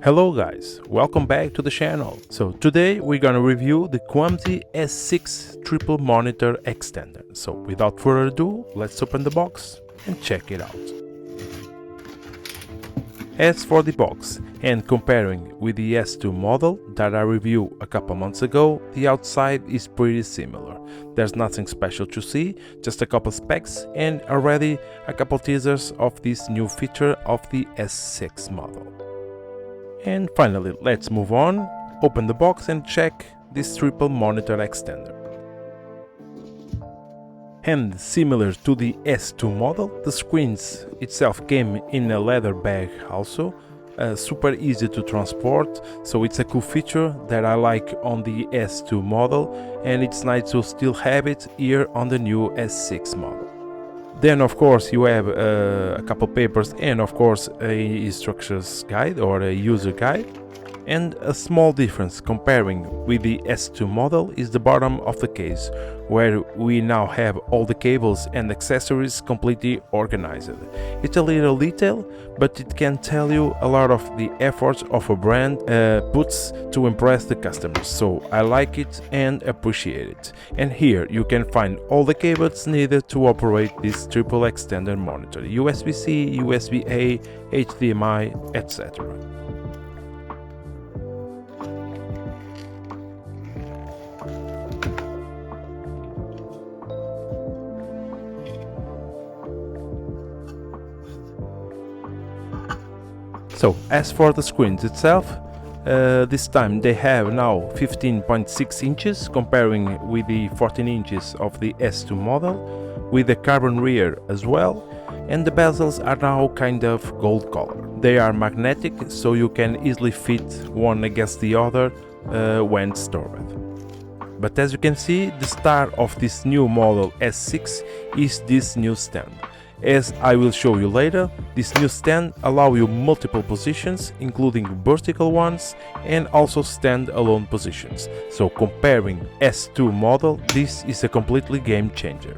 Hello guys, welcome back to the channel. So today we're gonna review the KWUMSY S6 triple monitor extender. So without further ado, let's open the box and check it out. As for the box, and comparing with the S2 model that I reviewed a couple months ago, the outside is pretty similar. There's nothing special to see, just a couple specs and already a couple teasers of this new feature of the S6 model. And finally, let's move on, open the box and check this triple monitor extender. And similar to the S2 model, the screens itself came in a leather bag also, super easy to transport, so it's a cool feature that I like on the S2 model, and it's nice to still have it here on the new S6 model. Then of course you have a couple papers and of course a instructions guide or a user guide. And a small difference comparing with the S2 model is the bottom of the case, where we now have all the cables and accessories completely organized. It's a little detail, but it can tell you a lot of the efforts of a brand puts to impress the customers, so I like it and appreciate it. And here you can find all the cables needed to operate this triple extender monitor: USB-C, USB-A, HDMI, etc. So as for the screens itself, this time they have now 15.6 inches comparing with the 14 inches of the S2 model, with a carbon rear as well, and the bezels are now kind of gold color. They are magnetic, so you can easily fit one against the other when stored. But as you can see, the star of this new model S6 is this new stand. As I will show you later, this new stand allows you multiple positions, including vertical ones and also stand-alone positions. So comparing S2 model, this is a completely game changer.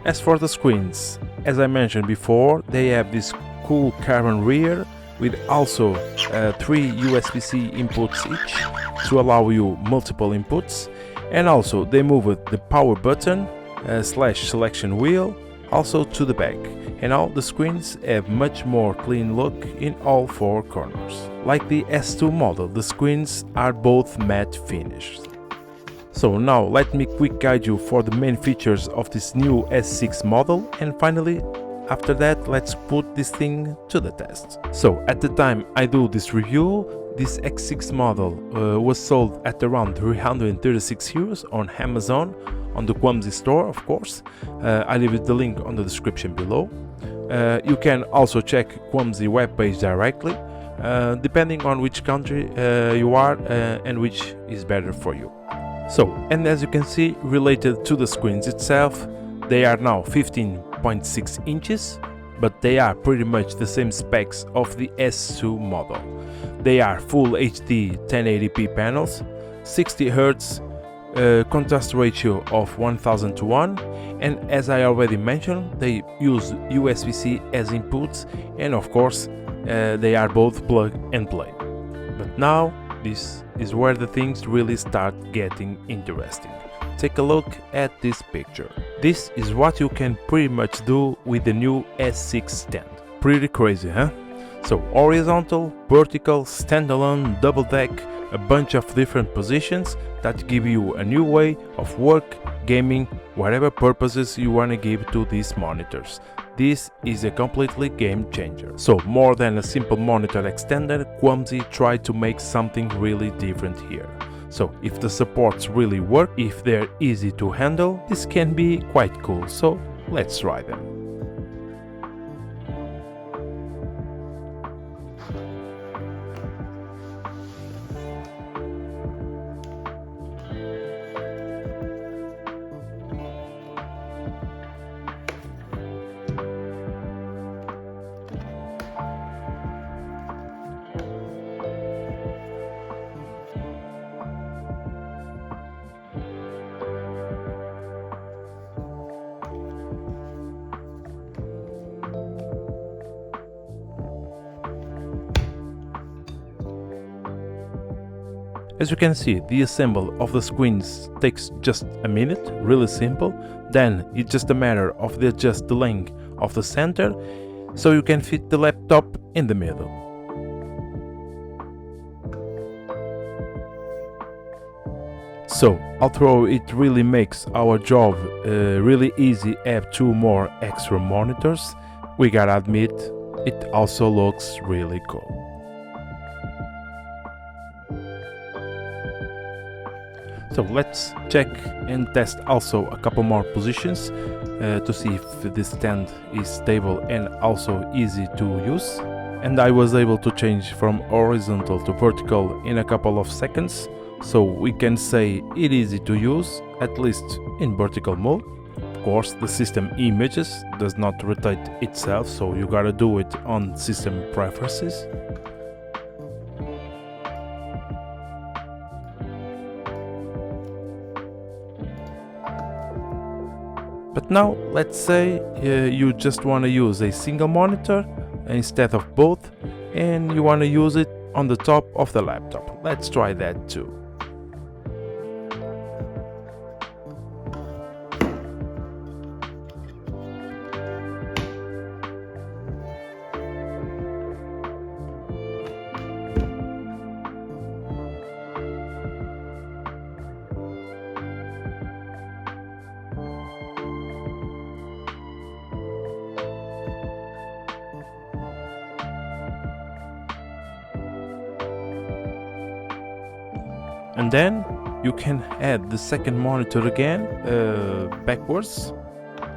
As for the screens, as I mentioned before, they have this cool carbon rear with also 3 USB-C inputs each to allow you multiple inputs, and also they moved the power button / selection wheel also to the back, and all the screens have much more clean look in all 4 corners. Like the S2 model, the screens are both matte finished. So now let me quick guide you for the main features of this new S6 model, and finally after that let's put this thing to the test. So at the time I do this review, this X6 model was sold at around 336 euros on Amazon, on the KWUMSY store of course. I leave the link on the description below. You can also check KWUMSY webpage directly, depending on which country you are and which is better for you. So, and as you can see, related to the screens itself, they are now 15.6 inches, but they are pretty much the same specs of the S2 model. They are full HD 1080p panels, 60 Hz, contrast ratio of 1000:1, and as I already mentioned, they use USB-C as inputs, and of course they are both plug and play. But now this is where the things really start getting interesting. Take a look at this picture. This is what you can pretty much do with the new S6 stand. Pretty crazy, huh? So horizontal, vertical, standalone, double deck, a bunch of different positions that give you a new way of work, gaming, whatever purposes you want to give to these monitors. This is a completely game changer. So more than a simple monitor extender, KWUMSY tried to make something really different here. So if the supports really work, if they're easy to handle, this can be quite cool. So let's try them. As you can see, the assembly of the screens takes just a minute, really simple. Then it's just a matter of adjust the length of the center so you can fit the laptop in the middle. So, although it really makes our job really easy, have two more extra monitors, we gotta admit, it also looks really cool. So let's check and test also a couple more positions to see if the stand is stable and also easy to use. And I was able to change from horizontal to vertical in a couple of seconds, so we can say it is easy to use, at least in vertical mode. Of course, the system images does not rotate itself, so you gotta do it on system preferences. But now, let's say you just want to use a single monitor instead of both, and you want to use it on the top of the laptop. Let's try that too. And then you can add the second monitor again backwards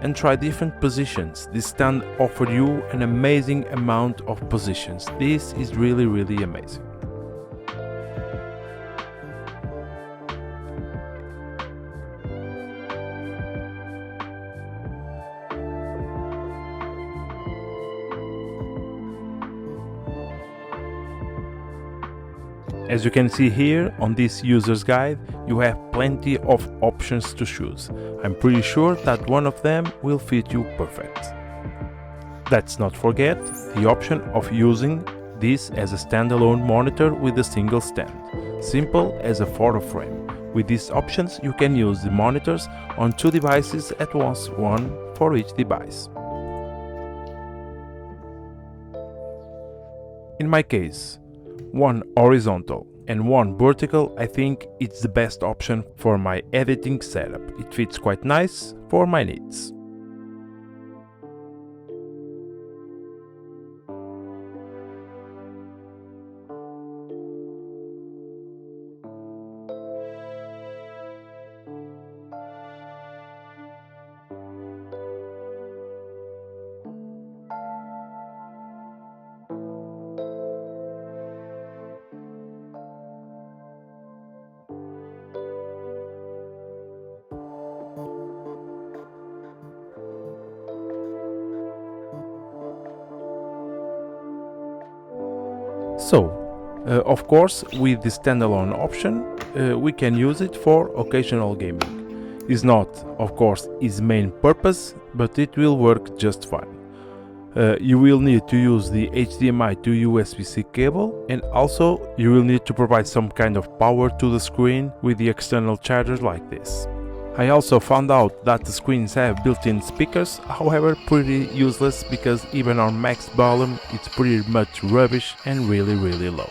and try different positions. This stand offers you an amazing amount of positions. This is really amazing. As you can see here on this user's guide, you have plenty of options to choose. I'm pretty sure that one of them will fit you perfect. Let's not forget the option of using this as a standalone monitor with a single stand, simple as a photo frame. With these options you can use the monitors on two devices at once, one for each device. In my case, one horizontal and one vertical, I think it's the best option for my editing setup. It fits quite nice for my needs. So, of course, with the standalone option, we can use it for occasional gaming. It's not, of course, its main purpose, but it will work just fine. You will need to use the HDMI to USB-C cable, and also you will need to provide some kind of power to the screen with the external charger like this. I also found out that the screens have built-in speakers, however pretty useless because even on max volume it's pretty much rubbish and really low.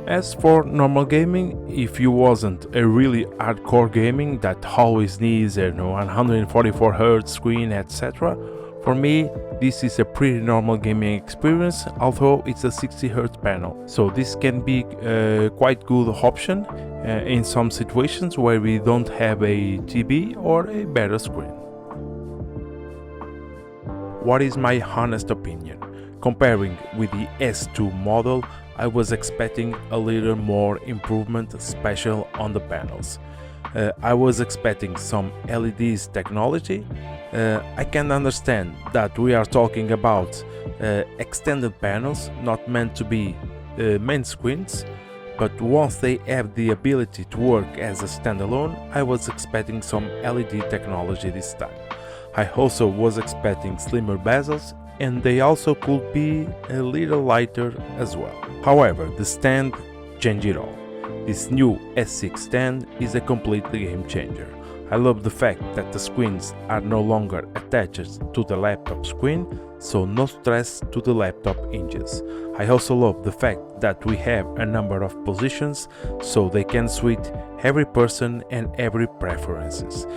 As for normal gaming, if you wasn't a really hardcore gaming that always needs a 144Hz screen, etc., for me this is a pretty normal gaming experience, although it's a 60Hz panel. So this can be a quite good option in some situations where we don't have a TV or a better screen. What is my honest opinion? Comparing with the S2 model, I was expecting a little more improvement, especially on the panels. I was expecting some LEDs technology. I can understand that we are talking about extended panels, not meant to be main screens, but once they have the ability to work as a standalone, I was expecting some LED technology this time. I also was expecting slimmer bezels, and they also could be a little lighter as well. However, the stand changed it all. This new S6 stand is a complete game changer. I love the fact that the screens are no longer attached to the laptop screen, so no stress to the laptop hinges. I also love the fact that we have a number of positions, so they can suit every person and every preferences.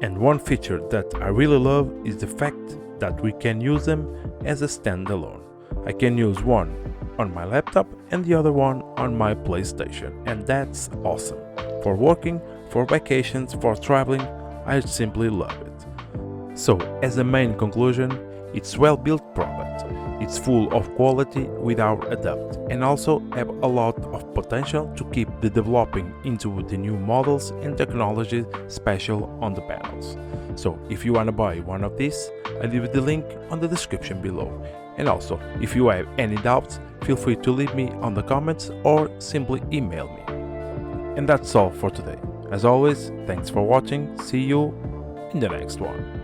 And one feature that I really love is the fact that we can use them as a standalone. I can use one on my laptop and the other one on my PlayStation, and that's awesome. For working, for vacations, for traveling, I simply love it. So, as a main conclusion, it's well-built product. It's full of quality without a doubt, and also have a lot of potential to keep the developing into the new models and technology special on the panels. So, if you wanna buy one of these, I leave the link on the description below. And also, if you have any doubts, feel free to leave me on the comments or simply email me. And that's all for today. As always, thanks for watching, see you in the next one.